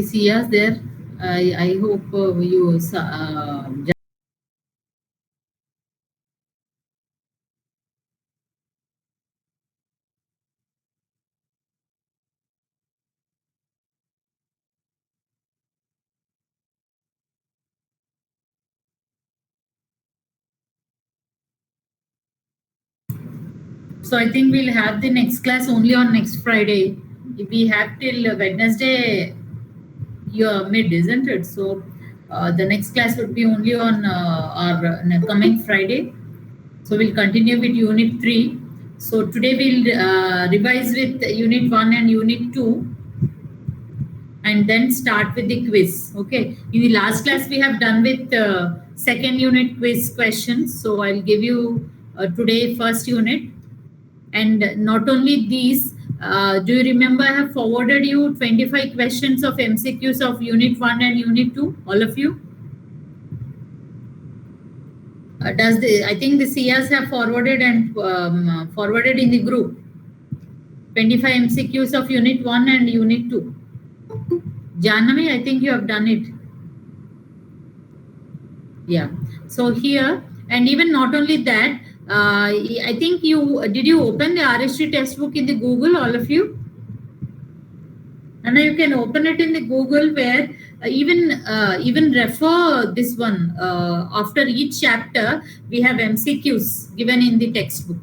see us there. I hope you. So I think we'll have the next class only on next Friday. We have till Wednesday your mid, isn't it? So the next class would be only on our coming Friday. So we'll continue with Unit 3. So today we'll revise with Unit 1 and Unit 2 and then start with the quiz. Okay. In the last class we have done with second unit quiz questions. So I'll give you today first unit. And not only these, do you remember I have forwarded you 25 questions of MCQs of Unit 1 and Unit 2, all of you? I think the CRs have forwarded and forwarded in the group 25 MCQs of Unit 1 and Unit 2. Jahnavi, I think you have done it. Yeah. So here, and even not only that, I think did you open the RST textbook in the Google, all of you? And you can open it in the Google where even refer this one after each chapter we have MCQs given in the textbook.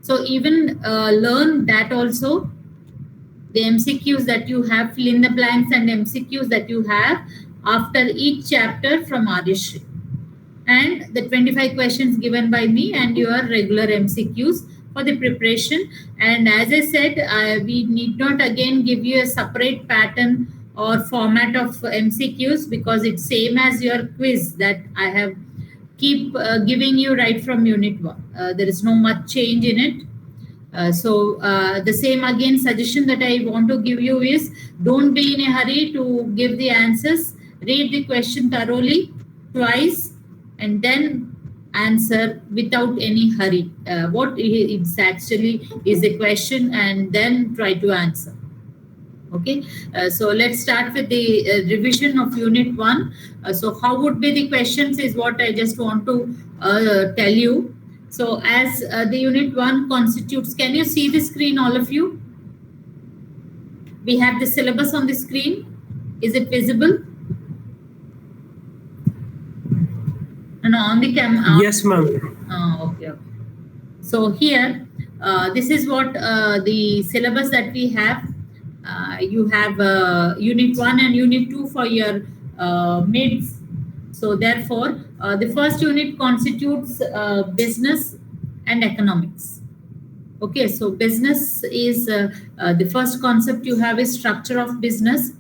So even learn that also, the MCQs that you have, fill in the blanks and MCQs that you have after each chapter from RST. And the 25 questions given by me and your regular MCQs for the preparation. And as I said, we need not again give you a separate pattern or format of MCQs because it's same as your quiz that I have keep giving you right from Unit 1. There is no much change in it. So the same again suggestion that I want to give you is don't be in a hurry to give the answers. Read the question thoroughly twice and then answer without any hurry. What it's actually is the question and then try to answer. Okay, so let's start with the revision of Unit 1. So how would be the questions is what I just want to tell you. So as the Unit 1 constitutes, can you see the screen, all of you? We have the syllabus on the screen. Is it visible? No, on the camera. Yes, ma'am. Okay. So here, this is what the syllabus that we have. You have Unit 1 and Unit 2 for your mids. So therefore, the first unit constitutes business and economics. Okay, so business is the first concept you have is structure of business.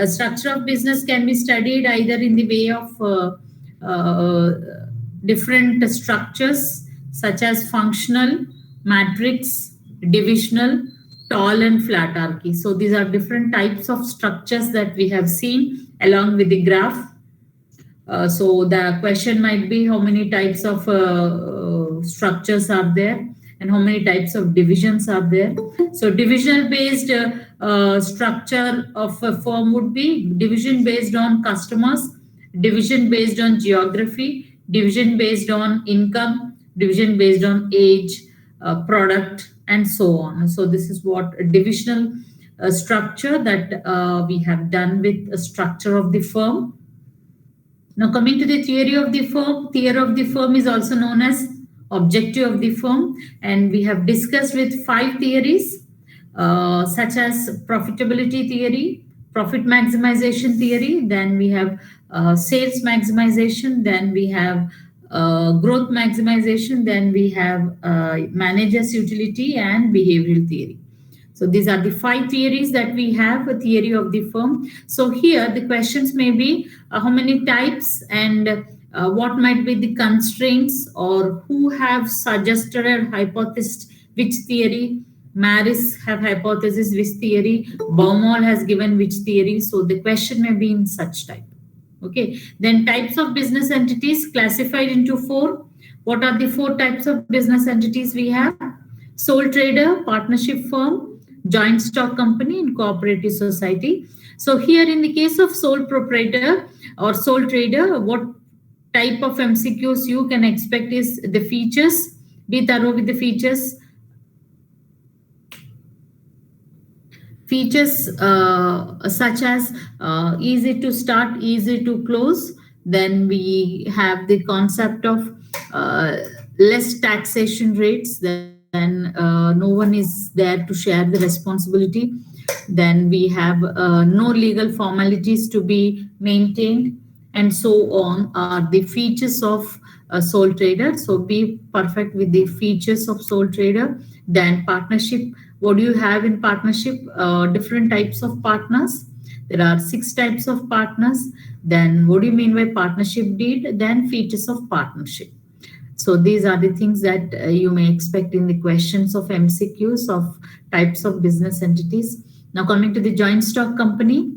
Structure of business can be studied either in the way of different structures such as functional, matrix, divisional, tall and flat hierarchy. So these are different types of structures that we have seen along with the graph. So the question might be how many types of structures are there and how many types of divisions are there. So divisional based structure of a firm would be division based on customers, division based on geography, division based on income, division based on age, product, and so on. So this is what a divisional structure that we have done with a structure of the firm. Now coming to the theory of the firm is also known as objective of the firm, and we have discussed with 5 theories such as profitability theory, profit maximization theory, then we have sales maximization, then we have growth maximization, then we have manager's utility and behavioral theory. So these are the 5 theories that we have, a theory of the firm. So here the questions may be how many types and what might be the constraints or who have suggested or hypothesized which theory. Maris have hypothesis which theory, Baumol has given which theory. So the question may be in such type. Okay, then types of business entities classified into 4. What are the 4 types of business entities we have? Sole trader, partnership firm, joint stock company, and cooperative society. So here in the case of sole proprietor or sole trader, what type of MCQs you can expect is the features. Be thorough with the features. Features such as easy to start, easy to close. Then we have the concept of less taxation rates. Then no one is there to share the responsibility. Then we have no legal formalities to be maintained, and so on are the features of a sole trader. So be perfect with the features of sole trader. Then partnership. What do you have in partnership? Different types of partners. There are 6 types of partners. Then what do you mean by partnership deed? Then features of partnership. So these are the things that you may expect in the questions of MCQs of types of business entities. Now coming to the joint stock company,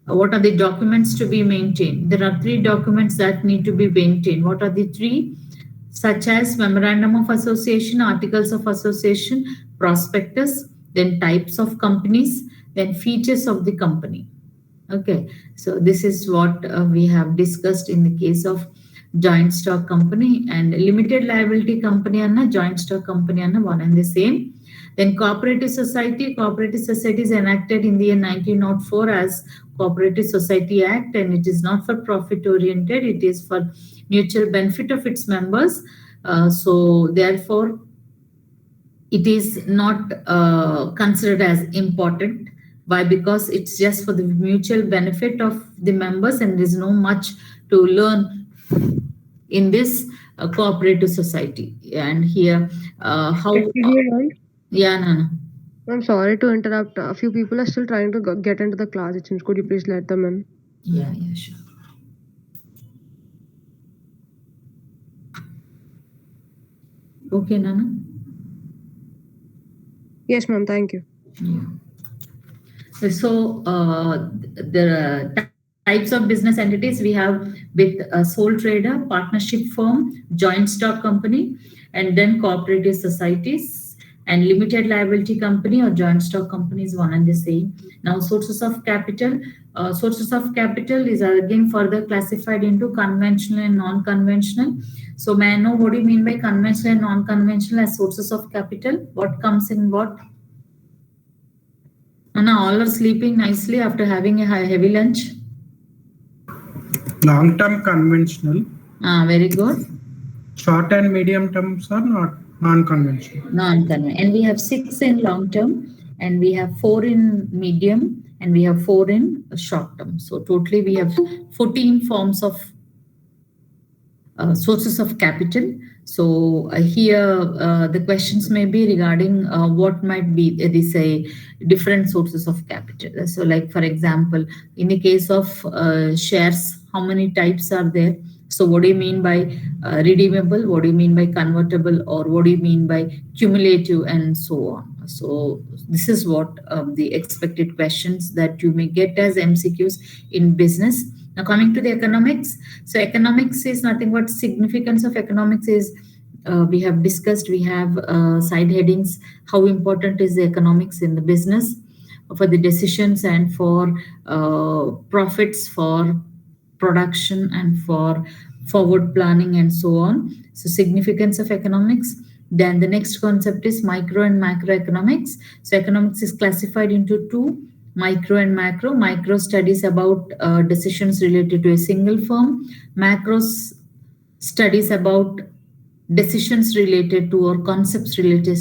what are the documents to be maintained? There are 3 documents that need to be maintained. What are the 3? Such as memorandum of association, articles of association, prospectus, then types of companies, then features of the company. Okay, so this is what we have discussed in the case of joint stock company. And limited liability company and joint stock company are one and the same. Then cooperative society is enacted in the year 1904 as Cooperative Society Act, and it is not for profit oriented, it is for mutual benefit of its members. So therefore it is not considered as important. Why? Because it's just for the mutual benefit of the members, and there's no much to learn in this cooperative society. And here how yeah, no. I'm sorry to interrupt. A few people are still trying to get into the class. It seems. Could you please let them in? Yeah, sure. Okay, Nana? Yes, ma'am. Thank you. Yeah. So the types of business entities we have with a sole trader, partnership firm, joint stock company, and then cooperative societies, and limited liability company or joint stock company is one and the same. Now sources of capital. Sources of capital is again further classified into conventional and non-conventional. So may I know what do you mean by conventional and non-conventional as sources of capital? What comes in what? Anna, all are sleeping nicely after having a heavy lunch. Long-term conventional. Very good. Short and medium terms are not non-conventional. Non-conventional. And we have 6 in long term, and we have 4 in medium, and we have 4 in short term. So totally we have 14 forms of sources of capital. So here the questions may be regarding what might be these different sources of capital. So like for example, in the case of shares, how many types are there? So what do you mean by redeemable? What do you mean by convertible? Or what do you mean by cumulative, and so on? So this is what the expected questions that you may get as MCQs in business. Now coming to the economics. So economics is nothing but significance of economics is we have discussed, we have side headings, how important is the economics in the business for the decisions and for profits, for production and for forward planning and so on. So significance of economics. Then the next concept is micro and macroeconomics. So economics is classified into 2, micro and macro. Micro studies about decisions related to a single firm. Macro studies about decisions related to or concepts related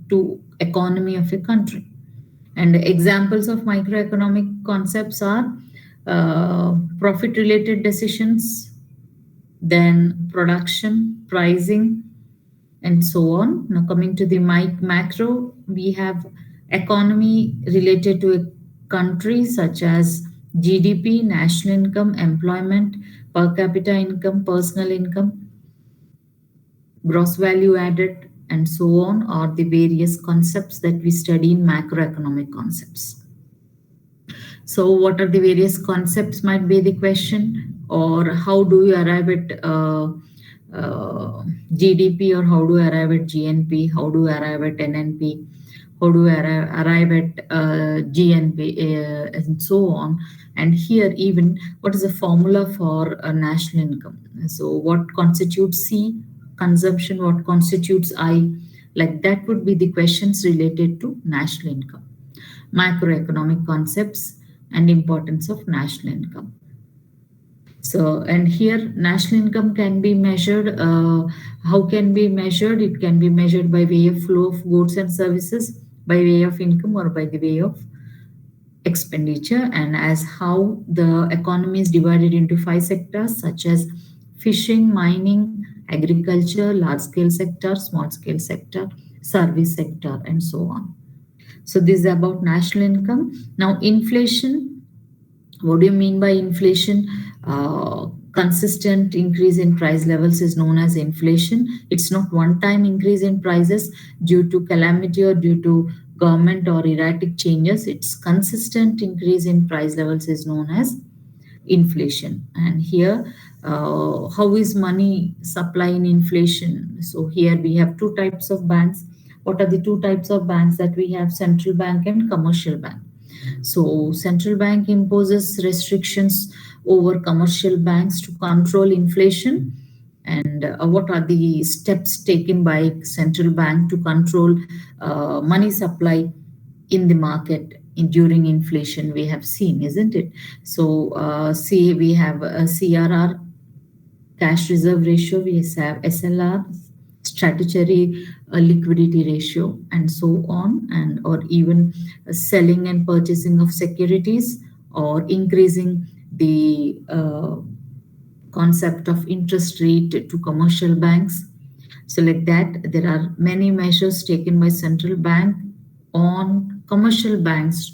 to economy of a country. And examples of microeconomic concepts are profit related decisions, then production, pricing, and so on. Now coming to the macro, we have economy related to a country such as GDP, national income, employment, per capita income, personal income, gross value added, and so on are the various concepts that we study in macroeconomic concepts. So what are the various concepts might be the question, or how do you arrive at GDP, or how do you arrive at GNP, how do you arrive at NNP, how do I arrive at GNP, and so on. And here even, what is the formula for national income? So what constitutes C, consumption, what constitutes I, like that would be the questions related to national income, macroeconomic concepts and importance of national income. So, and here national income can be measured. How can be measured? It can be measured by way of flow of goods and services, by way of income, or by the way of expenditure. And as how the economy is divided into 5 sectors, such as fishing, mining, agriculture, large scale sector, small scale sector, service sector, and so on. So this is about national income. Now inflation, what do you mean by inflation? Consistent increase in price levels is known as inflation. It's not one-time increase in prices due to calamity or due to government or erratic changes. It's consistent increase in price levels is known as inflation. And here, how is money supply in inflation? So here we have 2 types of banks. What are the 2 types of banks that we have? Central bank and commercial bank. So central bank imposes restrictions over commercial banks to control inflation. And what are the steps taken by central bank to control money supply in the market during inflation? We have seen, isn't it? So see, we have a CRR, cash reserve ratio, we have SLR, statutory liquidity ratio, and so on, and or even selling and purchasing of securities, or increasing the concept of interest rate to commercial banks. So like that, there are many measures taken by central bank on commercial banks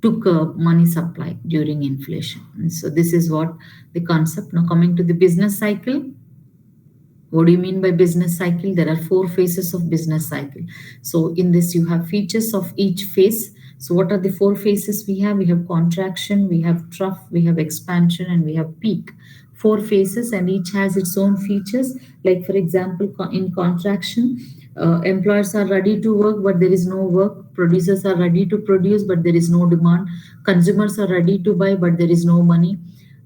to curb money supply during inflation. And so this is what the concept. Now coming to the business cycle. What do you mean by business cycle? There are 4 phases of business cycle. So in this, you have features of each phase. So what are the 4 phases we have? We have contraction, we have trough, we have expansion, and we have peak. 4 phases, and each has its own features. Like for example, in contraction, employers are ready to work, but there is no work. Producers are ready to produce, but there is no demand. Consumers are ready to buy, but there is no money.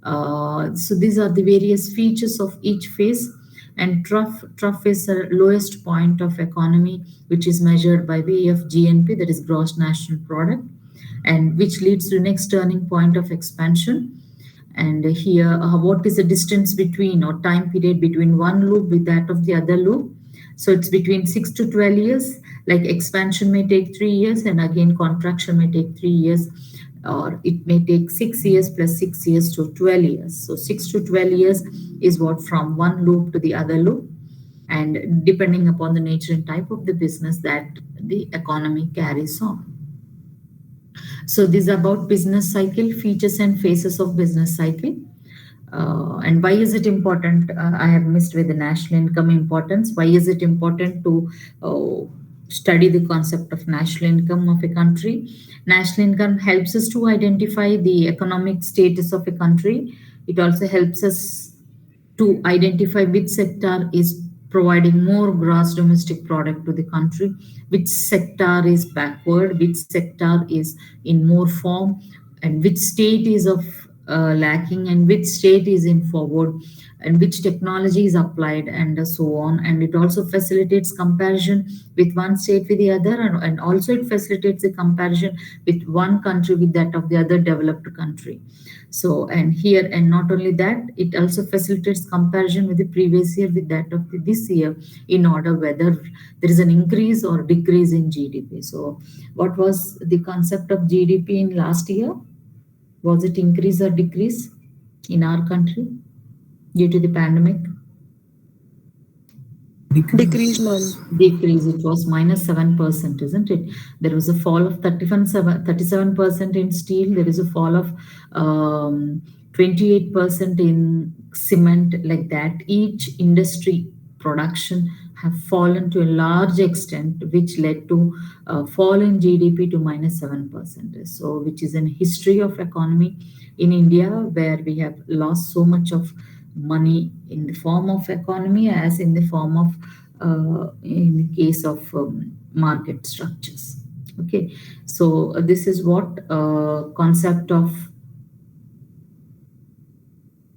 So these are the various features of each phase. And trough is the lowest point of economy, which is measured by way of GNP, that is gross national product, and which leads to next turning point of expansion. And here, what is the distance between, or time period between one loop with that of the other loop? So it's between 6 to 12 years. Like expansion may take 3 years, and again contraction may take 3 years, or it may take 6 years plus 6 years to 12 years. So 6 to 12 years is what from one loop to the other loop, and depending upon the nature and type of the business that the economy carries on. So this is about business cycle, features and phases of business cycle. And why is it important? I have missed with the national income importance. Why is it important to study the concept of national income of a country? National income helps us to identify the economic status of a country. It also helps us to identify which sector is providing more gross domestic product to the country, which sector is backward, which sector is in more form, and which state is of lacking, and which state is in forward, and which technology is applied, and so on. And it also facilitates comparison with one state with the other, and also it facilitates the comparison with one country with that of the other developed country. So, and here, and not only that, it also facilitates comparison with the previous year with that of this year, in order whether there is an increase or decrease in GDP. So what was the concept of GDP in last year? Was it increase or decrease in our country due to the pandemic? Decrease, ma'am. Decrease. It was -7%, isn't it? There was a fall of 37% in steel. There is a fall of 28% in cement, like that. Each industry production have fallen to a large extent, which led to a fall in GDP to -7%. So, which is an history of economy in India, where we have lost so much of money in the form of economy as in the form of in the case of market structures. Okay, so this is what concept of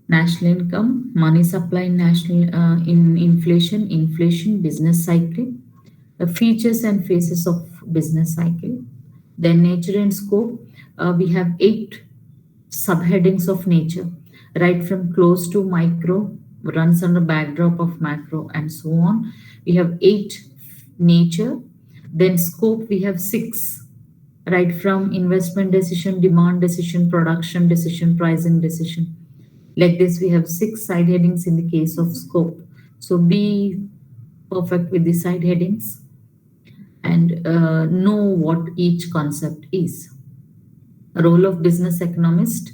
national income, money supply, national in inflation, business cycle, the features and phases of business cycle, then nature and scope. We have 8 subheadings of nature, right from close to micro, runs on the backdrop of macro, and so on. We have 8 nature. Then scope, we have 6, right from investment decision, demand decision, production decision, pricing decision. Like this, we have 6 side headings in the case of scope. So be perfect with the side headings and know what each concept is. Role of business economist.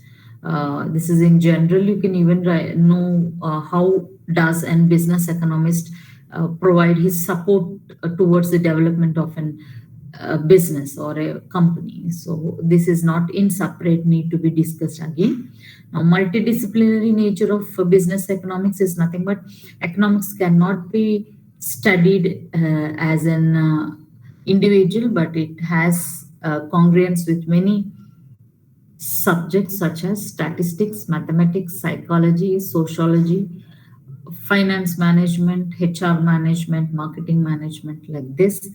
This is in general. You can even know how does a business economist provide his support towards the development of an business or a company. So this is not in separate, need to be discussed again. Now, multidisciplinary nature of business economics is nothing but economics cannot be studied as an individual, but it has congruence with many subjects such as statistics, mathematics, psychology, sociology, finance management, HR management, marketing management, like this.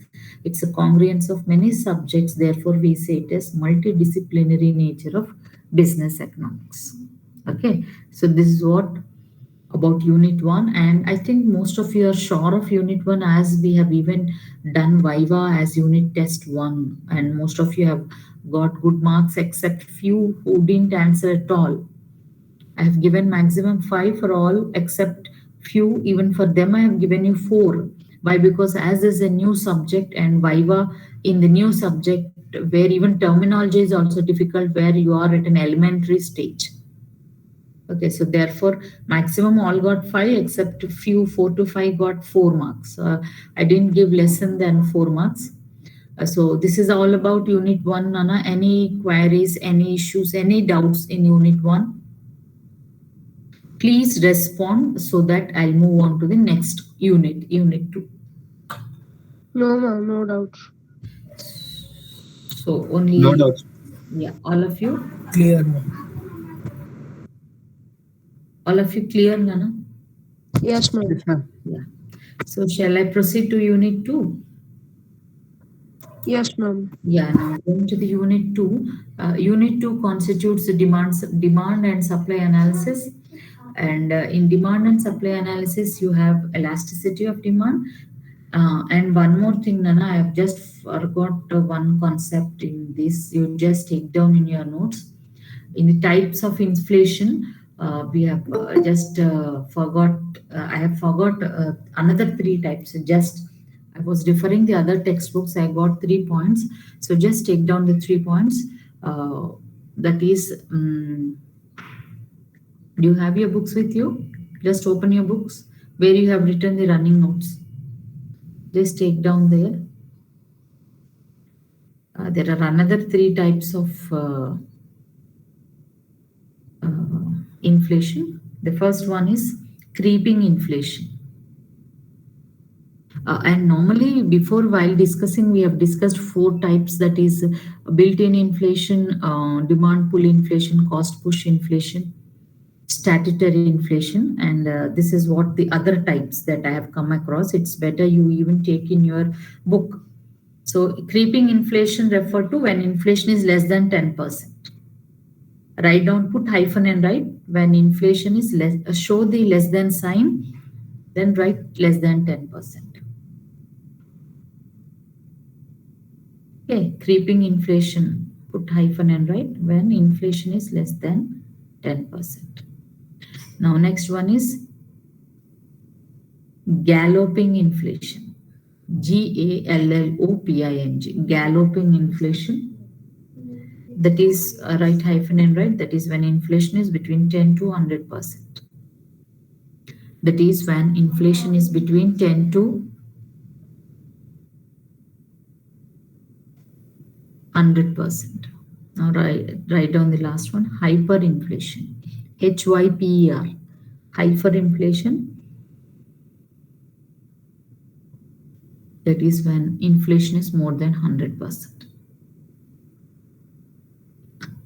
It's a congruence of many subjects. Therefore, we say it as multidisciplinary nature of business economics. Okay, so this is what about Unit 1. And I think most of you are sure of Unit 1 as we have even done Viva as Unit Test 1. And most of you have got good marks except few who didn't answer at all. I have given maximum 5 for all except few. Even for them, I have given you 4. Why? Because as there's a new subject and Viva in the new subject, where even terminology is also difficult, where you are at an elementary stage. Okay, so therefore, maximum all got 5 except few 4 to 5 got 4 marks. I didn't give less than 4 marks. So this is all about Unit 1, Nana. Any queries, any issues, any doubts in Unit 1? Please respond so that I'll move on to the next unit, Unit 2. No, ma'am, no doubts. So only... No doubts. Yeah, all of you? Clear, ma'am. All of you clear, Nana? Yes, ma'am. Yes, ma'am. Yeah. So shall I proceed to Unit 2? Yes, ma'am. Yeah, now going to the Unit 2. Unit 2 constitutes the demand and supply analysis. And in demand and supply analysis, you have elasticity of demand. And one more thing, Nana, I have just forgot one concept in this. You just take down in your notes. In the types of inflation, we have just forgot. I have forgot another 3 types. Just I was referring the other textbooks. I got 3 points. So just take down the 3 points. That is, do you have your books with you? Just open your books where you have written the running notes. Just take down there. There are another 3 types of inflation. The first one is creeping inflation. And normally before, while discussing, we have discussed 4 types, that is built-in inflation, demand pull inflation, cost push inflation, statutory inflation, and this is what the other types that I have come across. It's better you even take in your book. So creeping inflation refer to when inflation is less than 10%. Write down, put hyphen and write when inflation is less, show the less than sign, then write less than 10%. Okay, creeping inflation, put hyphen and write when inflation is less than 10%. Now, next one is galloping inflation. Galloping, galloping inflation. That is, write hyphen and write, that is when inflation is between 10 to 100%. That is when inflation is between 10 to 100%. Now write down the last one, hyperinflation. HYPER, hyperinflation. That is when inflation is more than 100%.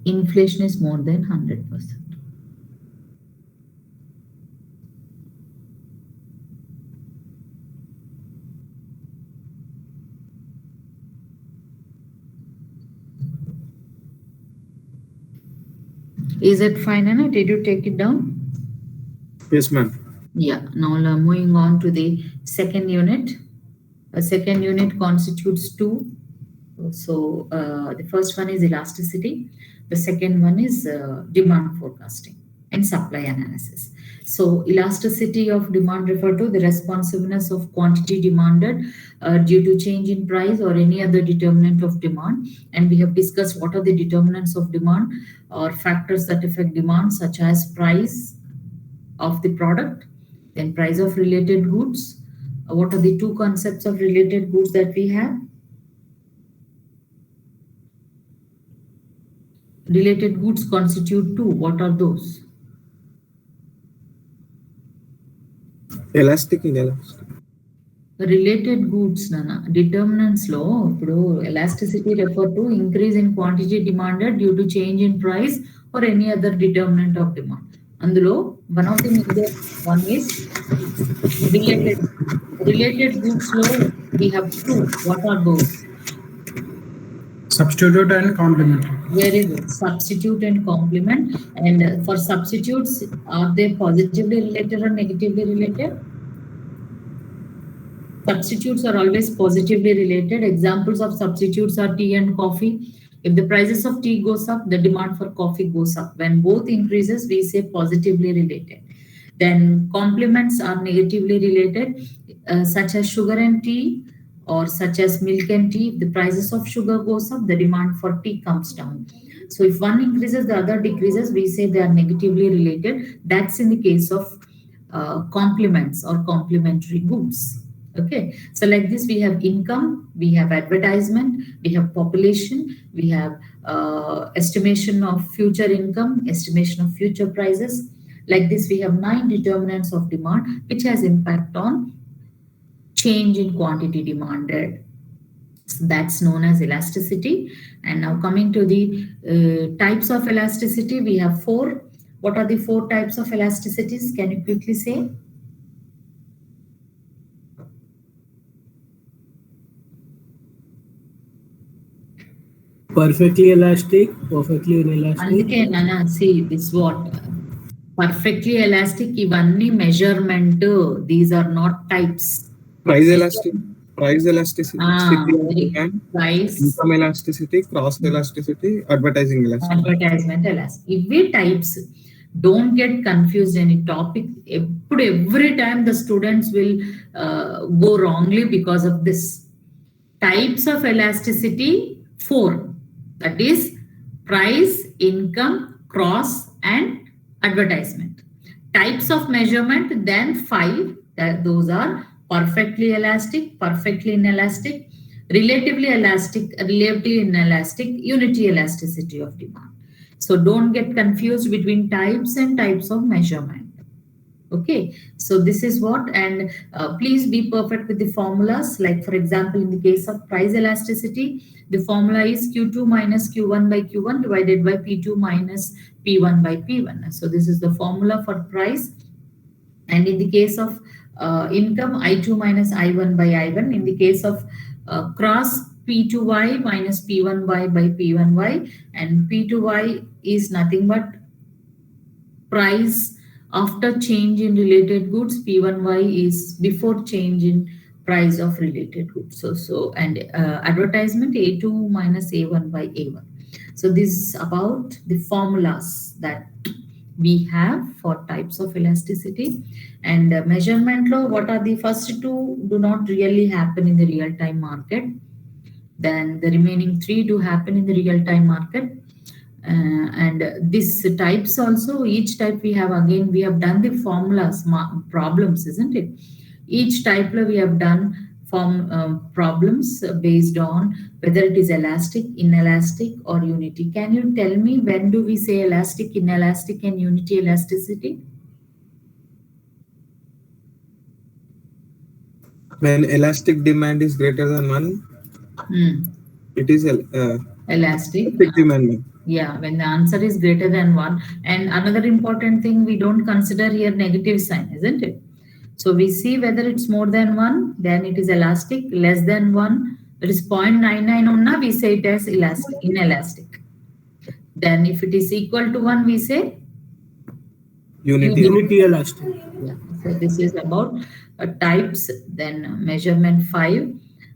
inflation is more than 100%. Is it fine, Anna? Did you take it down? Yes, ma'am. Yeah. Now moving on to the second unit. A second unit constitutes two. So the first one is elasticity. The second one is demand forecasting and supply analysis. So elasticity of demand refer to the responsiveness of quantity demanded due to change in price or any other determinant of demand. And we have discussed what are the determinants of demand or factors that affect demand, such as price of the product, then price of related goods. What are the two concepts of related goods that we have? Related goods constitute two. What are those? Elastic, inelastic. Related goods nana determinants లో ఇప్పుడు elasticity refer to increase in quantity demanded due to change in price or any other determinant of demand. అందులో one of the major one is related goods లో we have two. What are those? Substitute and complementary. Very good. Substitute and complement. And for substitutes, are they positively related or negatively related? Substitutes are always positively related. Examples of substitutes are tea and coffee. If the prices of tea goes up, the demand for coffee goes up. When both increases, we say positively related. Then complements are negatively related, such as sugar and tea, or such as milk and tea. If the prices of sugar goes up, the demand for tea comes down. So if one increases, the other decreases, we say they are negatively related. That's in the case of complements or complementary goods. Okay, so like this, we have income, we have advertisement, we have population, we have estimation of future income, estimation of future prices. Like this, we have 9 determinants of demand, which has impact on change in quantity demanded. So that's known as elasticity. And now coming to the types of elasticity, we have 4. What are the 4 types of elasticities? Can you quickly say? Perfectly elastic, perfectly inelastic. అందుకే నాన్న see this what perfectly elastic ఇవన్నీ measurement, these are not types. Price elasticity, Price, income elasticity, cross elasticity, advertising elasticity. advertisement elastic. ఇవి types. Don't get confused any topic. Every time the students will go wrongly because of this. Types of elasticity 4. That is price, income, cross, and advertisement. Types of measurement, then 5. Those are perfectly elastic, perfectly inelastic, relatively elastic, relatively inelastic, unity elasticity of demand. So don't get confused between types and types of measurement. Okay, so this is what, and please be perfect with the formulas. Like for example, in the case of price elasticity, the formula is Q2 minus Q1 by Q1 divided by P2 minus P1 by P1. So this is the formula for price. And in the case of income, I2 minus I1 by I1. In the case of cross, P2Y minus P1Y by P1Y, and P2Y is nothing but price after change in related goods. P1Y is before change in price of related goods. So and advertisement, A2 minus A1 by A1. So this is about the formulas that we have for types of elasticity. And measurement law, what are the first 2 do not really happen in the real-time market. Then the remaining 3 do happen in the real-time market. And this types also, each type we have, again, we have done the formulas, problems, isn't it? Each type we have done problems based on whether it is elastic, inelastic, or unity. Can you tell me when do we say elastic, inelastic, and unity elasticity? When elastic demand is greater than 1, it is Elastic. demand. Yeah, when the answer is greater than 1. And another important thing, we don't consider here negative sign, isn't it? So we see whether it's more than 1, then it is elastic. Less than 1, that is 0.99 onna, we say it as elastic, inelastic. Then if it is equal to 1, we say Unity elastic. Yeah. So this is about types, then measurement 5,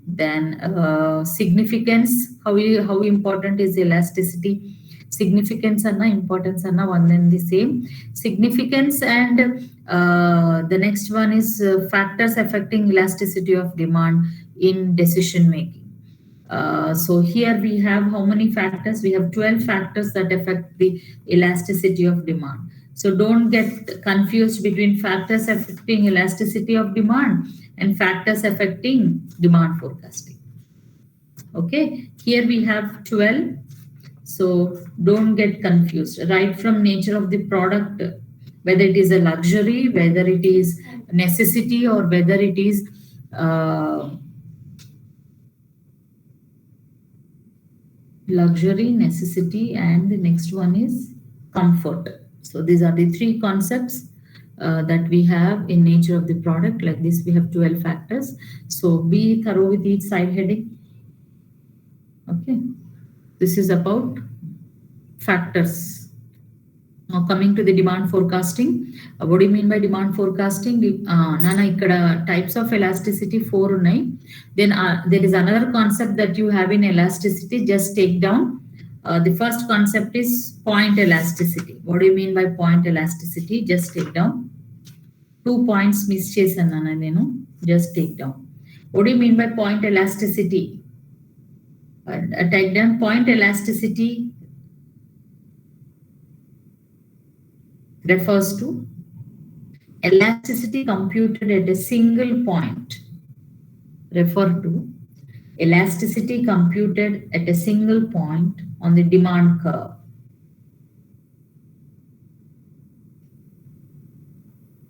then significance. How important is elasticity? Significance and importance are one and the same. Significance and the next one is factors affecting elasticity of demand in decision making. So here we have how many factors? We have 12 factors that affect the elasticity of demand. So don't get confused between factors affecting elasticity of demand and factors affecting demand forecasting. Okay, here we have 12. So don't get confused. Right from nature of the product, whether it is a luxury, whether it is necessity, or whether it is luxury, necessity, and the next one is comfort. So these are the 3 concepts that we have in nature of the product. Like this, we have 12 factors. So be thorough with each side heading. Okay, this is about factors. Now coming to the demand forecasting. What do you mean by demand forecasting? Nana ikkada types of elasticity 4 unnai. Then there is another concept that you have in elasticity. Just take down. The first concept is point elasticity. What do you mean by point elasticity? Just take down. 2 points miss chesan nana nenu. Just take down. What do you mean by point elasticity? Take down. Point elasticity refers to elasticity computed at a single point. Refer to elasticity computed at a single point on the demand curve.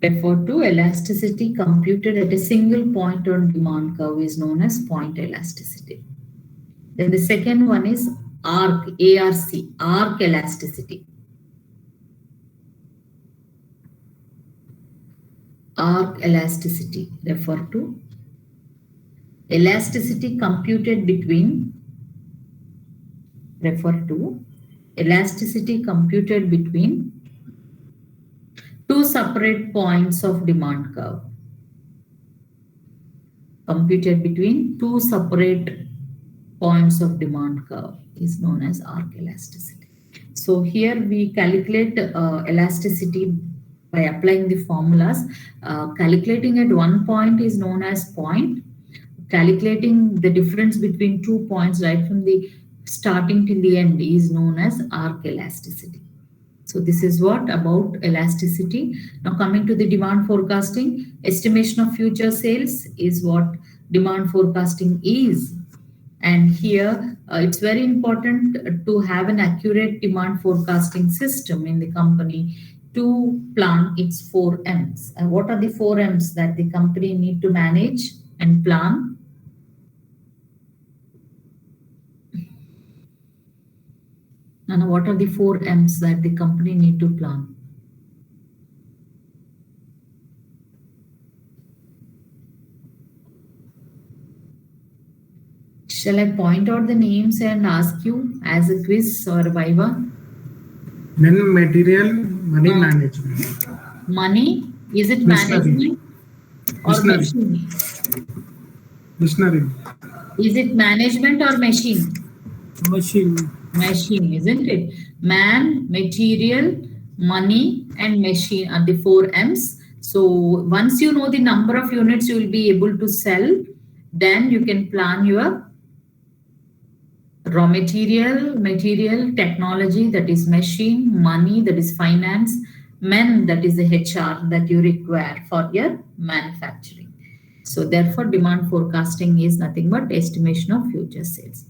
Refer to elasticity computed at a single point on demand curve is known as point elasticity. Then the second one is arc, ARC, arc elasticity. Arc elasticity refer to elasticity computed between two separate points of demand curve. Computed between 2 separate points of demand curve is known as arc elasticity. So here we calculate elasticity by applying the formulas. Calculating at 1 point is known as point. Calculating the difference between 2 points right from the starting till the end is known as arc elasticity. So this is what about elasticity. Now coming to the demand forecasting, estimation of future sales is what demand forecasting is. And here it's very important to have an accurate demand forecasting system in the company to plan its 4 M's. And what are the 4 M's that the company need to manage and plan? And what are the 4 M's that the company need to plan? Shall I point out the names and ask you as a quiz or a viva? Men, material, money management. Money, is it Machinery. management or Machinery. machine? Machinery. Is it management or machine? Machine. Machine, isn't it? Man, material, money, and machine are the 4 M's. So once you know the number of units you will be able to sell, then you can plan your raw material, technology, that is machine, money, that is finance, men, that is the HR that you require for your manufacturing. So therefore, demand forecasting is nothing but estimation of future sales.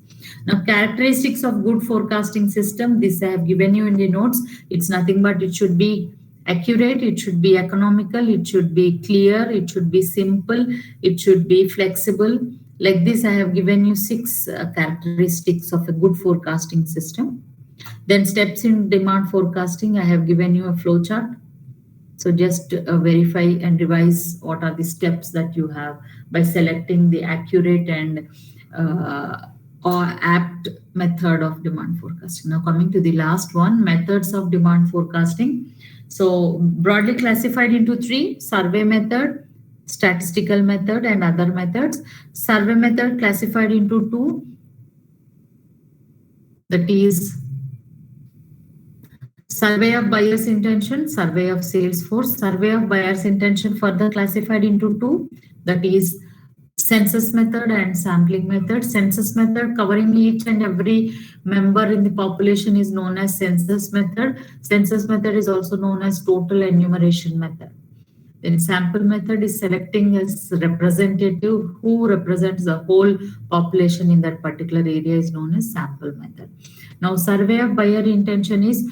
Now, characteristics of good forecasting system, this I have given you in the notes. It's nothing but it should be accurate, it should be economical, it should be clear, it should be simple, it should be flexible. Like this, I have given you 6 characteristics of a good forecasting system. Then steps in demand forecasting, I have given you a flow chart. So just verify and revise what are the steps that you have by selecting the accurate and or apt method of demand forecasting. Now coming to the last one, methods of demand forecasting. So broadly classified into three: survey method, statistical method, and other methods. Survey method classified into two, that is survey of buyer's intention, survey of sales force. Survey of buyer's intention further classified into two, that is census method and sampling method. Census method covering each and every member in the population is known as census method. Census method is also known as total enumeration method. Then sample method is selecting as representative who represents the whole population in that particular area is known as sample method. Now survey of buyer intention is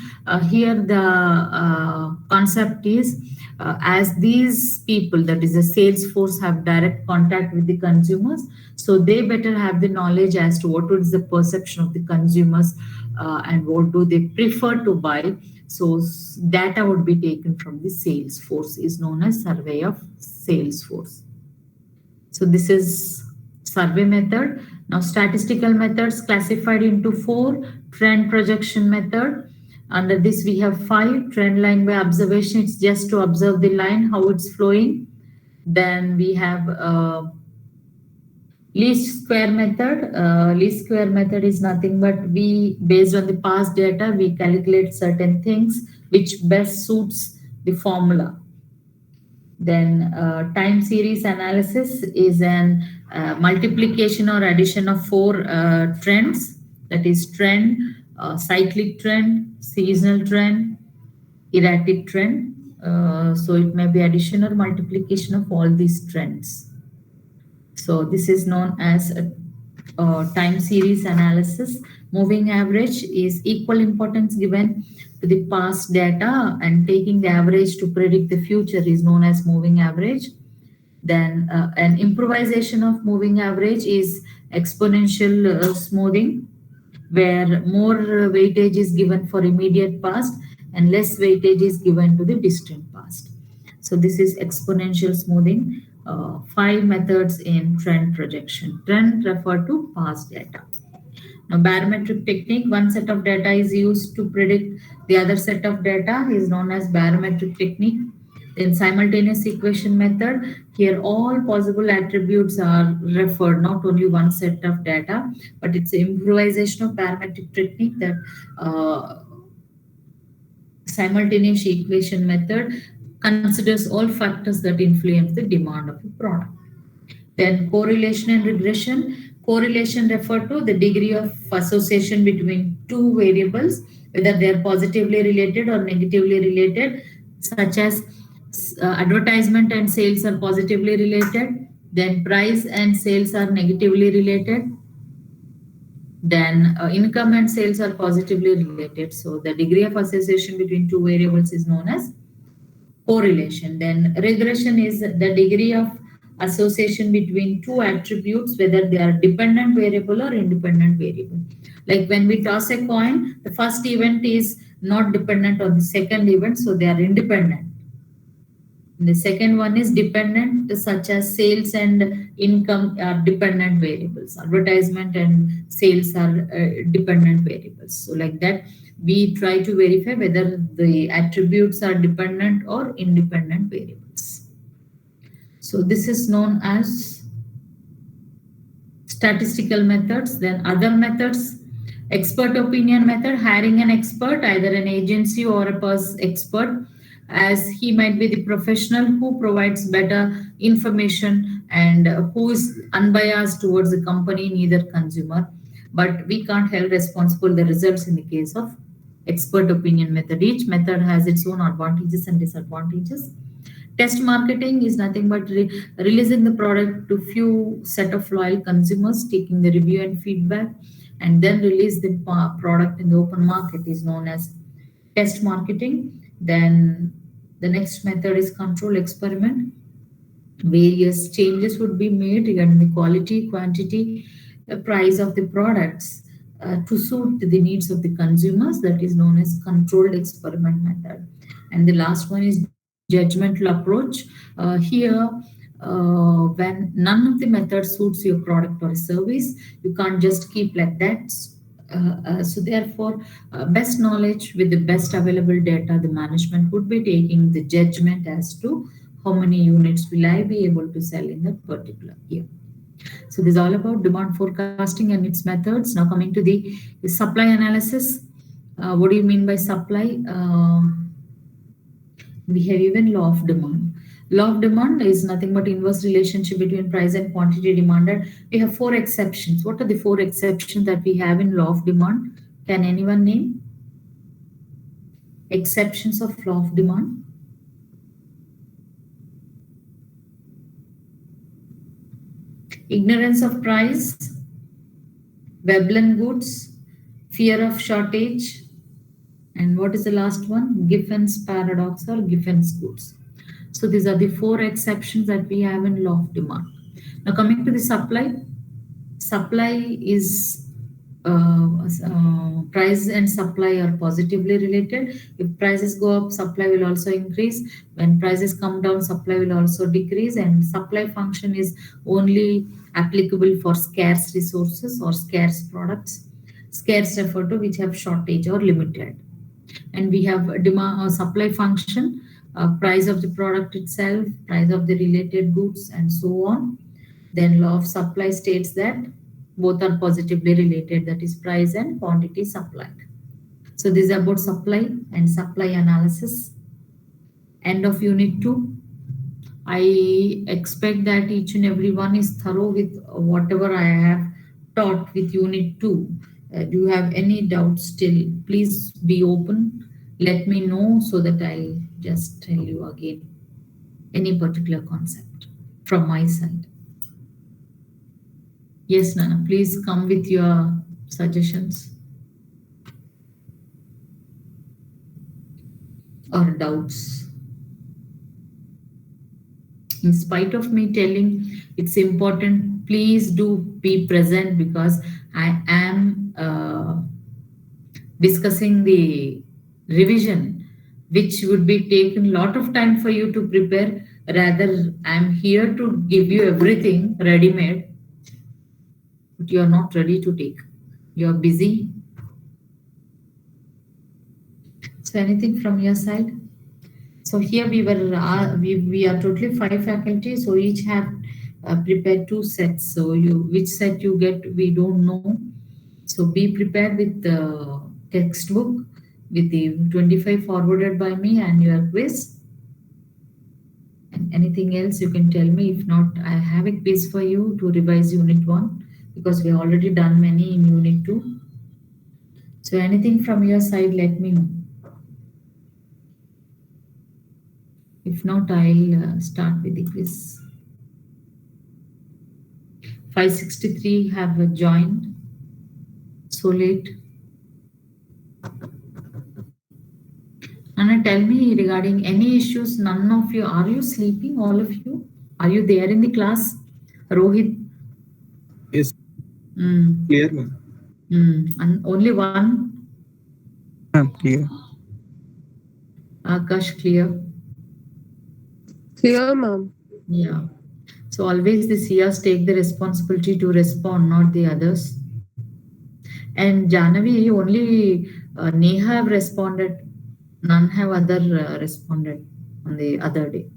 here the concept is as these people, that is the sales force, have direct contact with the consumers, so they better have the knowledge as to what is the perception of the consumers and what do they prefer to buy. So data would be taken from the sales force is known as survey of sales force. So this is survey method. Now statistical methods classified into four: trend projection method. Under this we have 5: trend line by observation, it's just to observe the line, how it's flowing. Then we have least square method. Least square method is nothing but we, based on the past data, we calculate certain things which best suits the formula. Then time series analysis is an multiplication or addition of four trends, that is trend, cyclic trend, seasonal trend, erratic trend. So it may be addition or multiplication of all these trends. So this is known as a time series analysis. Moving average is equal importance given to the past data and taking the average to predict the future is known as moving average. Then an improvisation of moving average is exponential smoothing, where more weightage is given for immediate past and less weightage is given to the distant past. So this is exponential smoothing. 5 methods in trend projection. Trend refer to past data. Now barometric technique, one set of data is used to predict the other set of data is known as barometric technique. Then simultaneous equation method, here all possible attributes are referred, not only one set of data, but it's improvisation of barometric technique. That simultaneous equation method considers all factors that influence the demand of a product. Then correlation and regression. Correlation refer to the degree of association between two variables, whether they are positively related or negatively related, such as advertisement and sales are positively related, then price and sales are negatively related, then income and sales are positively related. So the degree of association between two variables is known as correlation. Then regression is the degree of association between two attributes, whether they are dependent variable or independent variable. Like when we toss a coin, the first event is not dependent on the second event, so they are independent. The second one is dependent, such as sales and income are dependent variables. Advertisement and sales are dependent variables. So like that, we try to verify whether the attributes are dependent or independent variables. So this is known as statistical methods. Then other methods, expert opinion method, hiring an expert, either an agency or a expert, as he might be the professional who provides better information and who is unbiased towards the company, neither consumer. But we can't hold responsible the results in the case of expert opinion method. Each method has its own advantages and disadvantages. Test marketing is nothing but releasing the product to few set of loyal consumers, taking the review and feedback, and then release the product in the open market is known as test marketing. Then the next method is control experiment. Various changes would be made regarding the quality, quantity, the price of the products to suit the needs of the consumers, that is known as controlled experiment method. And the last one is judgmental approach. Here, when none of the methods suits your product or service, you can't just keep like that. So therefore, best knowledge with the best available data, the management would be taking the judgment as to how many units will I be able to sell in that particular year. So this is all about demand forecasting and its methods. Now coming to the supply analysis. What do you mean by supply? We have even law of demand. Law of demand is nothing but inverse relationship between price and quantity demanded. We have 4 exceptions. What are the 4 exceptions that we have in law of demand? Can anyone name? Exceptions of law of demand? Ignorance of price, Veblen goods, fear of shortage, and what is the last one? Giffen's paradox or Giffen's goods. So these are the 4 exceptions that we have in law of demand. Now coming to the supply. Supply is price and supply are positively related. If prices go up, supply will also increase. When prices come down, supply will also decrease. And supply function is only applicable for scarce resources or scarce products. Scarce refer to which have shortage or limited. And we have a demand or supply function, price of the product itself, price of the related goods, and so on. Then law of supply states that both are positively related, that is price and quantity supplied. So this is about supply and supply analysis. End of unit 2. I expect that each and every one is thorough with whatever I have taught with unit 2. Do you have any doubts still? Please be open. Let me know so that I'll just tell you again any particular concept from my side. Yes, Nana, please come with your suggestions or doubts. In spite of me telling it's important, please do be present because I am discussing the revision, which would be taking a lot of time for you to prepare. Rather, I'm here to give you everything ready-made, but you are not ready to take. You are busy. So anything from your side? So here we are totally 5 faculties, so each have prepared 2 sets. So which set you get, we don't know. So be prepared with the textbook, with the 25 forwarded by me and your quiz. And anything else you can tell me. If not, I have a quiz for you to revise unit 1 because we have already done many in unit 2. So anything from your side, let me know. If not, I'll start with the quiz. 563 have joined. So late. Nana, tell me regarding any issues. None of you, are you sleeping? All of you? Are you there in the class? Rohit? Yes. Clear, ma'am. And only one? Clear. Akash, clear? Clear, ma'am. Yeah. So always the CRs take the responsibility to respond, not the others. And Janavi, only Neha have responded. None have other responded on the other day.